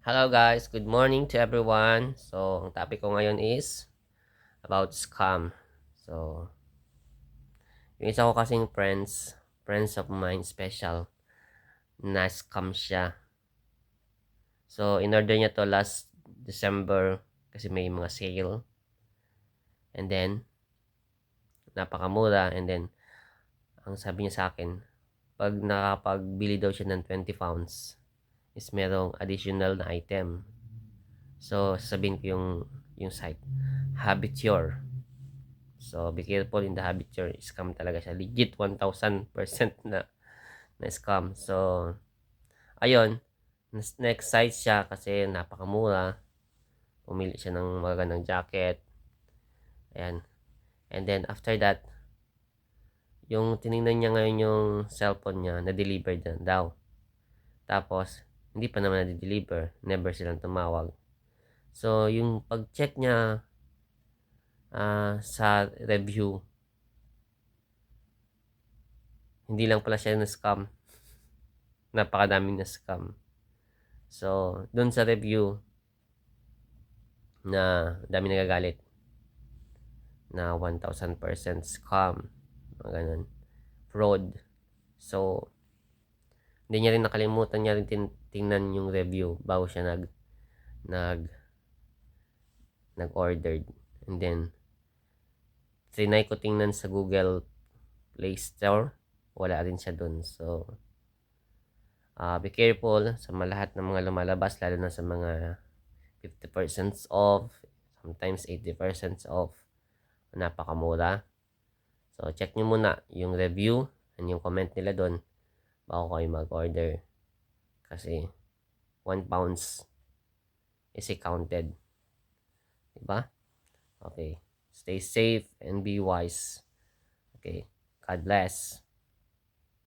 Hello guys, good morning to everyone. So, ang topic ko ngayon is about scam. So, yung isa ko kasing friends of mine special, na scam siya. So, in-order niya to last December kasi may mga sale. And then, napakamura. And then, ang sabi niya sa akin, pag nakapagbili daw siya ng 20 pounds, is merong additional na item. So, sasabihin ko yung site, Habituor. So, be careful in the habitual. Scam talaga siya. Legit 1,000% na scam. So, ayun. Next site siya kasi napakamura. Pumili siya ng magandang jacket. Ayan. And then, after that, yung tinignan niya ngayon yung cellphone niya, na-deliver na daw. Tapos, hindi pa naman na-deliver. Never silang tumawag. So, yung pag-check niya sa review, hindi lang pala siya na-scam. Napakadaming na-scam. So, dun sa review na dami nagagalit na 1,000% scam, mga ganun, fraud. So, hindi niya rin nakalimutan niya rin tingnan yung review bago siya nag nag-ordered. And then, trinay ko tingnan sa Google Play Store, wala rin siya dun. So, be careful sa lahat ng mga lumalabas, lalo na sa mga 50% off, sometimes 80% off. Napakamura. So, check nyo muna yung review and yung comment nila doon bago kayo mag-order. Kasi, 1 pounds is counted. Diba? Okay. Stay safe and be wise. Okay. God bless.